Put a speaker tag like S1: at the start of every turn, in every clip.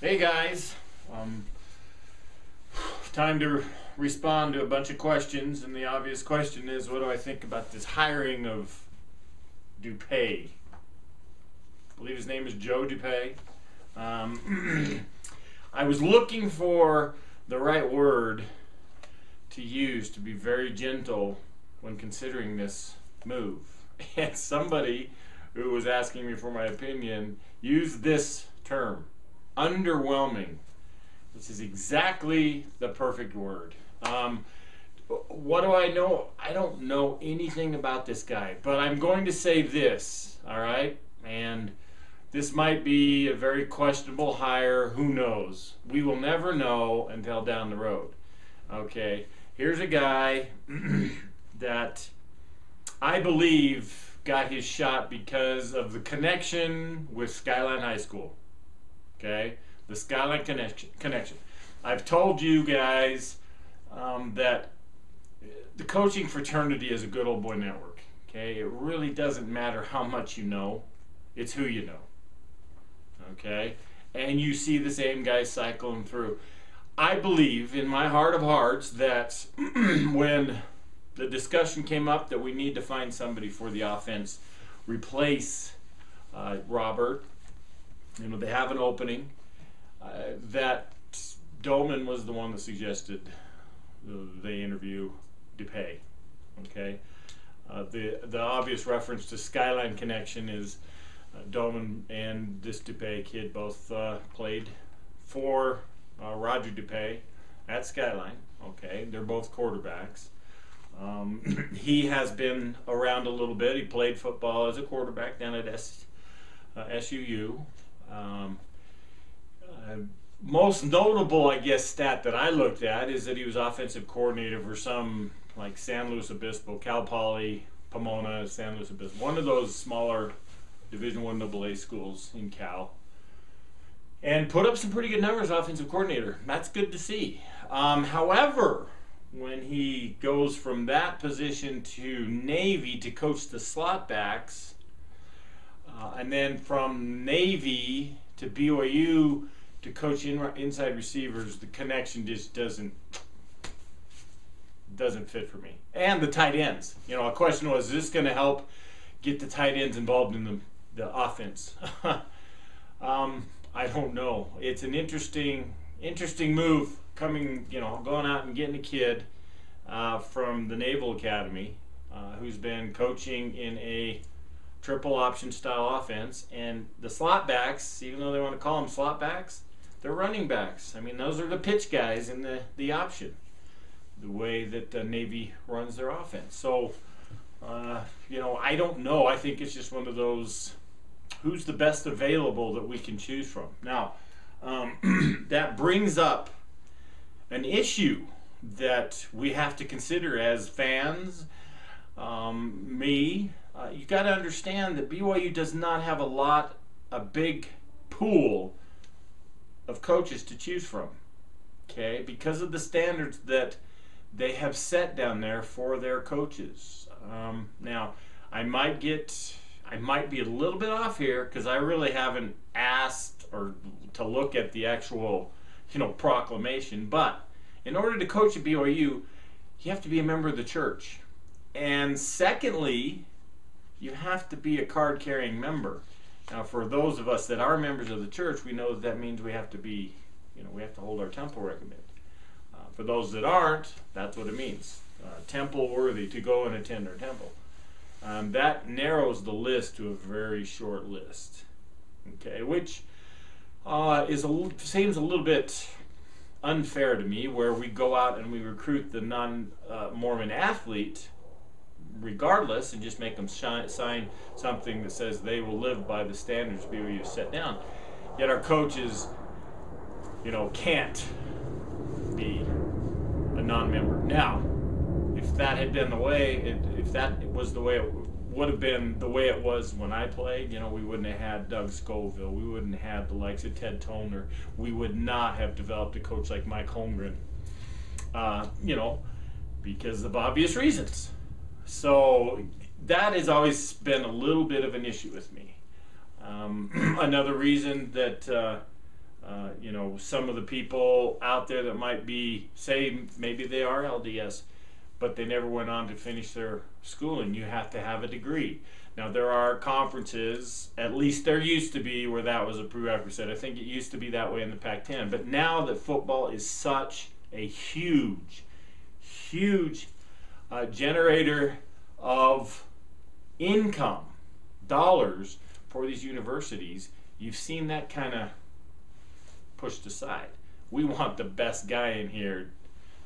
S1: Hey guys, time to respond to a bunch of questions, and the obvious question is, what do I think about this hiring of Dupaix? I believe his name is Joe Dupaix. I was looking for the right word to use to be very gentle when considering this move, and somebody who was asking me for my opinion used this term: underwhelming, which is exactly the perfect word. What do I know? I don't know anything about this guy, but I'm going to say this, all right? And this might be a very questionable hire. Who knows? We will never know until down the road. Okay, here's a guy that I believe got his shot because of the connection with Skyline High School. Okay, the Skyline connection. I've told you guys that the coaching fraternity is a good old boy network. Okay, it really doesn't matter how much you know, it's who you know. Okay, and you see the same guys cycling through. I believe in my heart of hearts that when the discussion came up that we need to find somebody for the offense, replace Robert, you know, they have an opening, that Dolman was the one that suggested they interview Dupaix. Okay, the obvious reference to Skyline connection is Dolman and this Dupaix kid both played for Roger Dupaix at Skyline. Okay, they're both quarterbacks. He has been around a little bit. He played football as a quarterback down at SUU. Most notable, I guess, stat that I looked at is that he was offensive coordinator for some like San Luis Obispo, Cal Poly, Pomona, San Luis Obispo, one of those smaller Division I AA schools in Cal, and put up some pretty good numbers offensive coordinator. That's good to see. However, when he goes from that position to Navy to coach the slot backs, and then from Navy to BYU to coach inside receivers, the connection just doesn't fit for me. And the tight ends. You know, a question was, is this going to help get the tight ends involved in the offense? I don't know. It's an interesting move coming, you know, going out and getting a kid from the Naval Academy who's been coaching in a triple option style offense, and the slot backs, even though they want to call them slot backs, they're running backs. I mean, those are the pitch guys in the option, the way that the Navy runs their offense. So, you know, I don't know. I think it's just one of those, who's the best available that we can choose from. Now, that brings up an issue that we have to consider as fans. You got to understand that BYU does not have a big pool of coaches to choose from. Okay, because of the standards that they have set down there for their coaches. Now, I might be a little bit off here because I really haven't asked or to look at the actual, you know, proclamation. But in order to coach at BYU, you have to be a member of the church, and secondly, you have to be a card-carrying member. Now, for those of us that are members of the church, we know that means we have to be, you know, we have to hold our temple recommend. For those that aren't, that's what it means. Temple worthy, to go and attend our temple. That narrows the list to a very short list. Okay, which seems a little bit unfair to me, where we go out and we recruit the non-Mormon athlete regardless and just make them sign something that says they will live by the standards BYU set down. Yet our coaches, you know, can't be a non-member. Now, if that had been the way, if that was the way it would have been the way it was when I played, you know, we wouldn't have had Doug Scoville, we wouldn't have the likes of Ted Toner, we would not have developed a coach like Mike Holmgren, you know, because of obvious reasons. So that has always been a little bit of an issue with me. Another reason that You know, some of the people out there that might be, say, maybe they are LDS, but they never went on to finish their schooling. You have to have a degree. Now, there are conferences, at least there used to be, where that was a prerequisite. I think it used to be that way in the Pac-10. But now that football is such a huge, huge generator of income, dollars for these universities, you've seen that kind of pushed aside. We want the best guy in here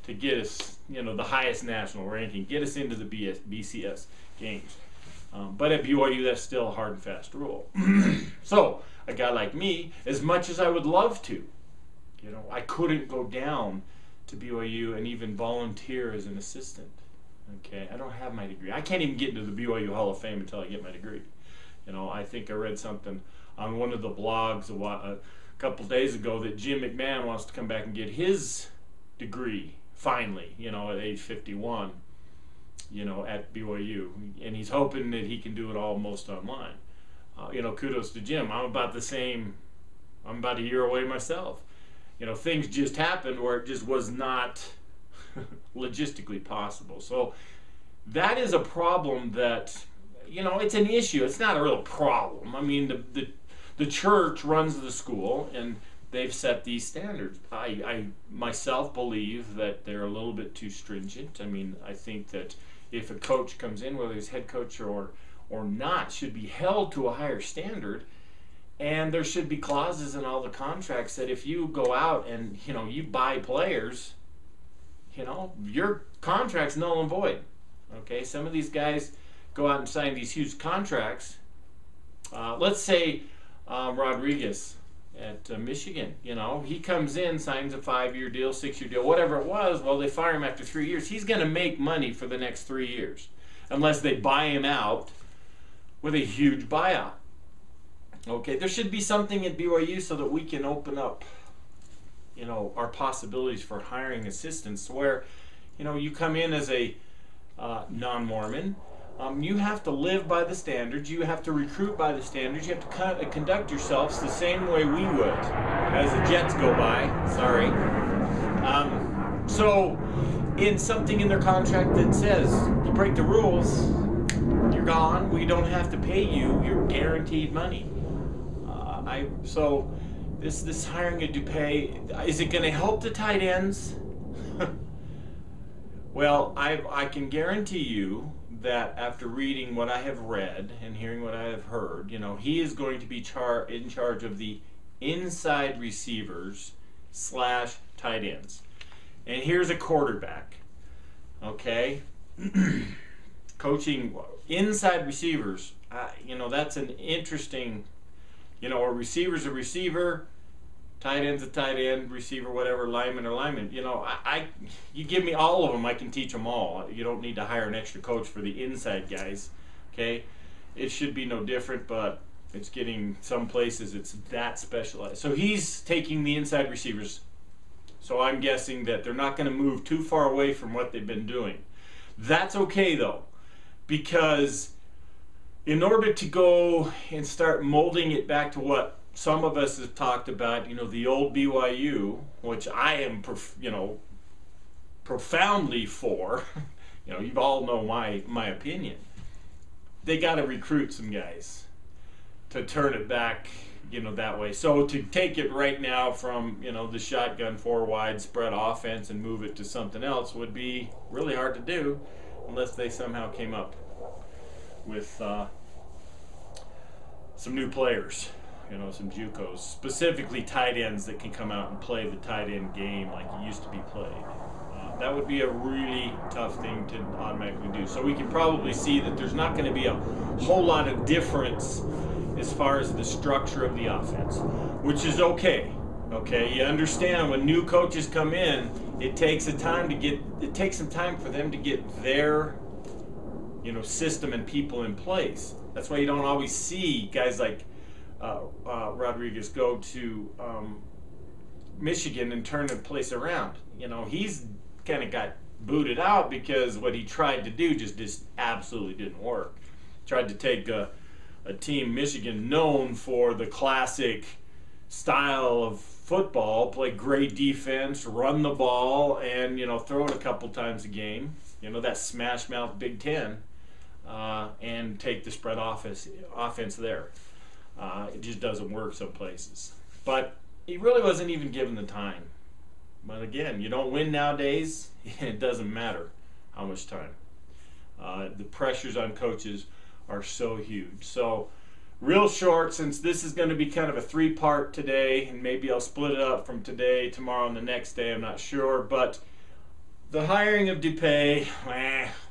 S1: to get us, you know, the highest national ranking, get us into the BCS games. But at BYU, that's still a hard and fast rule. So a guy like me, as much as I would love to, you know, I couldn't go down to BYU and even volunteer as an assistant. Okay, I don't have my degree. I can't even get into the BYU Hall of Fame until I get my degree. You know, I think I read something on one of the blogs a couple days ago that Jim McMahon wants to come back and get his degree finally, you know, at age 51, you know, at BYU, and he's hoping that he can do it almost online. You know, kudos to Jim. I'm about a year away myself. You know, things just happened where it just was not logistically possible. So that is a problem that, you know, it's an issue. It's not a real problem. I mean, the church runs the school, and they've set these standards. I myself believe that they're a little bit too stringent. I mean, I think that if a coach comes in, whether he's head coach or not, should be held to a higher standard. And there should be clauses in all the contracts that if you go out and, you know, you buy players, you know, your contract's null and void. Okay, some of these guys go out and sign these huge contracts. Let's say Rodriguez at Michigan, you know, he comes in, signs a 5-year deal, 6-year deal, whatever it was. Well, they fire him after 3 years. He's going to make money for the next 3 years unless they buy him out with a huge buyout. Okay, there should be something at BYU so that we can open up, you know, our possibilities for hiring assistants where, you know, you come in as a non-Mormon. You have to live by the standards. You have to recruit by the standards. You have to conduct yourselves the same way we would as the jets go by. Sorry. So, in something in their contract that says you break the rules, you're gone. We don't have to pay you. You're guaranteed money. So this hiring a Dupaix, is it going to help the tight ends? Well, I can guarantee you that after reading what I have read and hearing what I have heard, you know, he is going to be in charge of the inside receivers / tight ends. And here's a quarterback, okay? Coaching inside receivers, you know, that's an interesting, you know, a receiver's a receiver, tight end's a tight end, receiver, whatever, lineman or lineman. You know, you give me all of them, I can teach them all. You don't need to hire an extra coach for the inside guys, okay? It should be no different, but it's getting, some places it's that specialized. So he's taking the inside receivers. So I'm guessing that they're not going to move too far away from what they've been doing. That's okay, though, because in order to go and start molding it back to what some of us have talked about, you know, the old BYU, which I am, you know, profoundly for, you know, you all know my opinion. They got to recruit some guys to turn it back, you know, that way. So to take it right now from, you know, the shotgun 4 wide spread offense and move it to something else would be really hard to do unless they somehow came up with some new players, you know, some JUCOs, specifically tight ends that can come out and play the tight end game like it used to be played. That would be a really tough thing to automatically do. So we can probably see that there's not going to be a whole lot of difference as far as the structure of the offense, which is okay. Okay, you understand when new coaches come in, it takes some time for them to get their, you know, system and people in place. That's why you don't always see guys like Rodriguez go to Michigan and turn the place around. You know, he's kind of got booted out because what he tried to do just absolutely didn't work. Tried to take a team, Michigan, known for the classic style of football, play great defense, run the ball, and throw it a couple times a game. That smash mouth Big Ten, and take the spread offense there. It just doesn't work some places. But he really wasn't even given the time. But again, you don't win nowadays. It doesn't matter how much time. The pressures on coaches are so huge. So real short, since this is going to be kind of a 3-part today, and maybe I'll split it up from today, tomorrow, and the next day, I'm not sure. But the hiring of Dupaix,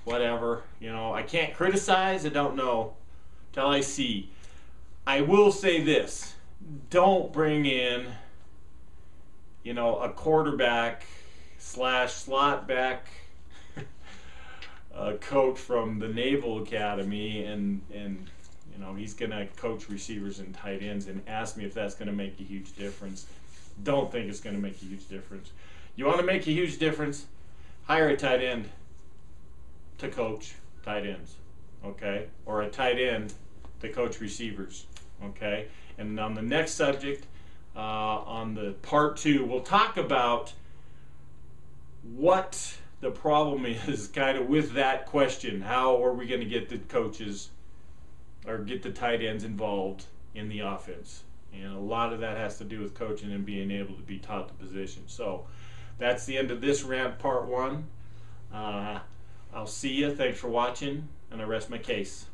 S1: whatever. I can't criticize. I don't know till I see. I will say this. Don't bring in, a quarterback / slot back coach from the Naval Academy and he's going to coach receivers and tight ends and ask me if that's going to make a huge difference. Don't think it's going to make a huge difference. You want to make a huge difference? Hire a tight end to coach tight ends, okay? Or a tight end to coach receivers, okay? And on the next subject, on the part 2, we'll talk about what the problem is kind of with that question. How are we going to get the coaches or get the tight ends involved in the offense? And a lot of that has to do with coaching and being able to be taught the position. So that's the end of this rant, part 1. I'll see you. Thanks for watching, and I rest my case.